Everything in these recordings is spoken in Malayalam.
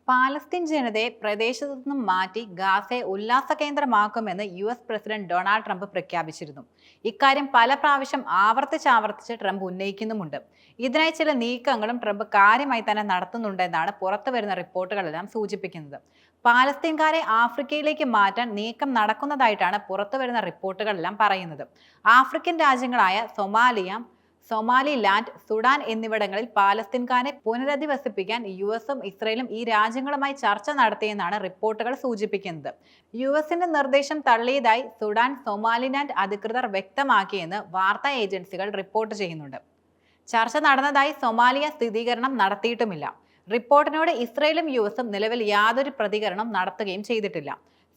പാലസ്തീൻ ജനതയെ പ്രദേശത്തു നിന്നും മാറ്റി ഗാസയെ ഉല്ലാസ കേന്ദ്രമാക്കുമെന്ന് US പ്രസിഡന്റ് ഡൊണാൾഡ് ട്രംപ് പ്രഖ്യാപിച്ചിരുന്നു. ഇക്കാര്യം പല പ്രാവശ്യം ആവർത്തിച്ച് ട്രംപ് ഉന്നയിക്കുന്നുമുണ്ട്. ഇതിനായി ചില നീക്കങ്ങളും ട്രംപ് കാര്യമായി തന്നെ നടത്തുന്നുണ്ടെന്നാണ് പുറത്തുവരുന്ന റിപ്പോർട്ടുകളെല്ലാം സൂചിപ്പിക്കുന്നത്. പാലസ്തീൻകാരെ ആഫ്രിക്കയിലേക്ക് മാറ്റാൻ നീക്കം നടക്കുന്നതായിട്ടാണ് പുറത്തുവരുന്ന റിപ്പോർട്ടുകളെല്ലാം പറയുന്നത്. ആഫ്രിക്കൻ രാജ്യങ്ങളായ സൊമാലിലാൻഡ്, സുഡാൻ എന്നിവിടങ്ങളിൽ പാലസ്തീൻകാരെ പുനരധിവസിപ്പിക്കാൻ USഉം ഇസ്രയേലും ഈ രാജ്യങ്ങളുമായി ചർച്ച നടത്തിയെന്നാണ് റിപ്പോർട്ടുകൾ സൂചിപ്പിക്കുന്നത്. USന്റെ നിർദ്ദേശം തള്ളിയതായി സുഡാൻ, സൊമാലിലാൻഡ് അധികൃതർ വ്യക്തമാക്കിയെന്ന് വാർത്താ ഏജൻസികൾ റിപ്പോർട്ട് ചെയ്യുന്നുണ്ട്. ചർച്ച നടന്നതായി സൊമാലിയ സ്ഥിരീകരണം നടത്തിയിട്ടുമില്ല. റിപ്പോർട്ടിനോട് ഇസ്രയേലും USഉം നിലവിൽ യാതൊരു പ്രതികരണം നടത്തുകയും ചെയ്തിട്ടില്ല.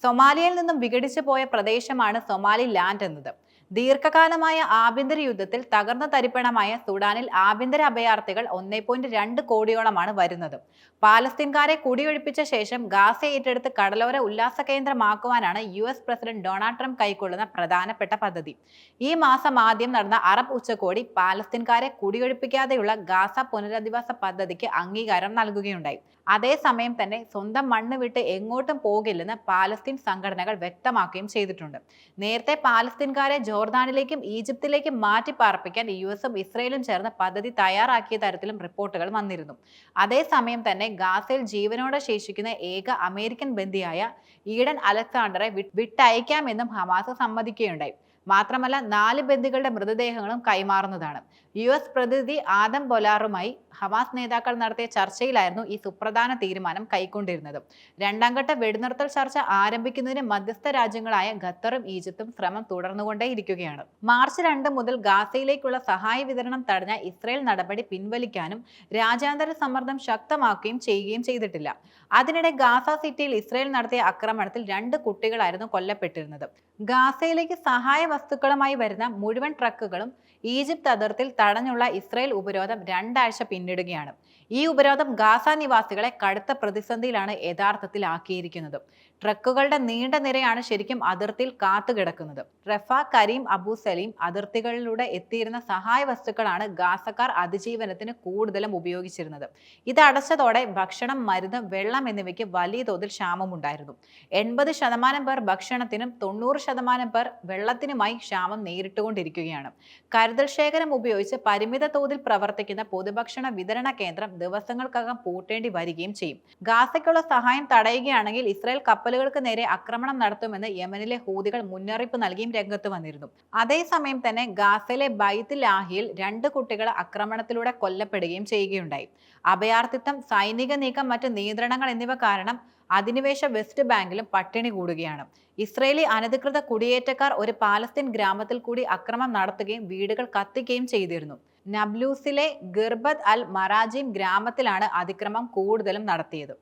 സൊമാലിയയിൽ നിന്നും വിഘടിച്ചു പോയ പ്രദേശമാണ് സൊമാലിലാൻഡ് എന്നത്. ദീർഘകാലമായ ആഭ്യന്തര യുദ്ധത്തിൽ തകർന്ന തരിപ്പണമായ സുഡാനിൽ ആഭ്യന്തര അഭയാർത്ഥികൾ 1.2 കോടിയോളമാണ് വരുന്നത്. പാലസ്തീൻകാരെ കുടിയൊഴിപ്പിച്ച ശേഷം ഗാസ ഏറ്റെടുത്ത് കടലോര ഉല്ലാസ കേന്ദ്രമാക്കുവാനാണ് US പ്രസിഡന്റ് ഡൊണാൾഡ് ട്രംപ് കൈക്കൊള്ളുന്ന പ്രധാനപ്പെട്ട പദ്ധതി. ഈ മാസം ആദ്യം നടന്ന അറബ് ഉച്ചകോടി പാലസ്തീൻകാരെ കുടിയൊഴിപ്പിക്കാതെയുള്ള ഗാസ പുനരധിവാസ പദ്ധതിക്ക് അംഗീകാരം നൽകുകയുണ്ടായി. അതേസമയം തന്നെ സ്വന്തം മണ്ണ് വിട്ട് എങ്ങോട്ടും പോകില്ലെന്ന് പാലസ്തീൻ സംഘടനകൾ വ്യക്തമാക്കുകയും ചെയ്തിട്ടുണ്ട്. നേരത്തെ പാലസ്തീൻകാരെ ജോർദാനിലേക്കും ഈജിപ്തിലേക്കും മാറ്റി പാർപ്പിക്കാൻ USഉം ഇസ്രയേലും ചേർന്ന് പദ്ധതി തയ്യാറാക്കിയ തരത്തിലും റിപ്പോർട്ടുകൾ വന്നിരുന്നു. അതേസമയം തന്നെ ഗാസയിൽ ജീവനോടെ ശേഷിക്കുന്ന ഏക അമേരിക്കൻ ബന്ദിയായ ഈഡൻ അലക്സാണ്ടറെ വിട്ടയക്കാമെന്നും ഹമാസ് സമ്മതിക്കുകയുണ്ടായി. മാത്രമല്ല 4 ബന്ദികളുടെ മൃതദേഹങ്ങളും കൈമാറുന്നതാണ്. US പ്രതിനിധി ആദം ബൊലാറുമായി ഹമാസ് നേതാക്കൾ നടത്തിയ ചർച്ചയിലായിരുന്നു ഈ സുപ്രധാന തീരുമാനം കൈക്കൊണ്ടിരുന്നത്. രണ്ടാം ഘട്ട വെടിനിർത്തൽ ചർച്ച ആരംഭിക്കുന്നതിന് മധ്യസ്ഥ രാജ്യങ്ങളായ ഖത്തറും ഈജിപ്തും ശ്രമം തുടർന്നുകൊണ്ടേയിരിക്കുകയാണ്. മാർച്ച് 2 മുതൽ ഗാസയിലേക്കുള്ള സഹായ വിതരണം തടഞ്ഞ ഇസ്രയേൽ നടപടി പിൻവലിക്കാനും രാജ്യാന്തര സമ്മർദ്ദം ശക്തമാക്കുകയും ചെയ്യുകയും ചെയ്തിട്ടില്ല. അതിനിടെ ഗാസ സിറ്റിയിൽ ഇസ്രയേൽ നടത്തിയ ആക്രമണത്തിൽ 2 കുട്ടികളായിരുന്നു കൊല്ലപ്പെട്ടിരുന്നത്. ഗാസയിലേക്ക് സഹായ വസ്തുക്കളുമായി വരുന്ന മുഴുവൻ ട്രക്കുകളും ഈജിപ്ത് അതിർത്തിയിൽ തടഞ്ഞുള്ള ഇസ്രയേൽ ഉപരോധം 2 ആഴ്ച പിന്നിടുകയാണ്. ഈ ഉപരോധം ഗാസ നിവാസികളെ കടുത്ത പ്രതിസന്ധിയിലാണ് യഥാർത്ഥത്തിൽ ആക്കിയിരിക്കുന്നത്. ട്രക്കുകളുടെ നീണ്ട നിരയാണ് ശരിക്കും അതിർത്തിയിൽ കാത്തുകിടക്കുന്നത്. റഫ, കരീം, അബു സലീം അതിർത്തികളിലൂടെ എത്തിയിരുന്ന സഹായ വസ്തുക്കളാണ് ഗാസക്കാർ അതിജീവനത്തിന് കൂടുതലും ഉപയോഗിച്ചിരുന്നത്. ഇത് അടച്ചതോടെ ഭക്ഷണം, മരുന്ന്, വെള്ളം എന്നിവയ്ക്ക് വലിയ തോതിൽ ക്ഷാമമുണ്ടായിരുന്നു. 80% പേർ ഭക്ഷണത്തിനും 90% പേർ വെള്ളത്തിനുമായി ക്ഷാമം നേരിട്ടുകൊണ്ടിരിക്കുകയാണ്. കരുതൽ ശേഖരം ഉപയോഗിച്ച് പരിമിത തോതിൽ പ്രവർത്തിക്കുന്ന പൊതുഭക്ഷണ വിതരണ കേന്ദ്രം ദിവസങ്ങൾക്കകം പൂട്ടേണ്ടി വരികയും ചെയ്യും. ഗാസയ്ക്കുള്ള സഹായം തടയുകയാണെങ്കിൽ ഇസ്രായേൽ കപ്പലുകൾക്ക് നേരെ ആക്രമണം നടത്തുമെന്ന് യമനിലെ ഹൂതികൾ മുന്നറിയിപ്പ് നൽകിയും രംഗത്ത് വന്നിരുന്നു. അതേസമയം തന്നെ ഗാസയിലെ ബൈത്ത് ലാഹിയിൽ 2 കുട്ടികൾ ആക്രമണത്തിലൂടെ കൊല്ലപ്പെടുകയും ചെയ്യുകയുണ്ടായി. അഭയാർത്ഥിത്വം, സൈനിക നീക്കം, മറ്റ് നിയന്ത്രണങ്ങൾ എന്നിവ കാരണം അധിനിവേശ വെസ്റ്റ് ബാങ്കിലും പട്ടിണി കൂടുകയാണ്. ഇസ്രയേലി അനധികൃത കുടിയേറ്റക്കാർ ഒരു പാലസ്തീൻ ഗ്രാമത്തിൽ കൂടി ആക്രമണം നടത്തുകയും വീടുകൾ കത്തിക്കുകയും ചെയ്തിരുന്നു. നബ്ലൂസിലെ ഗിർബത്ത് അൽ മറാജിം ഗ്രാമത്തിലാണ് അതിക്രമം കൂടുതലും നടത്തിയത്.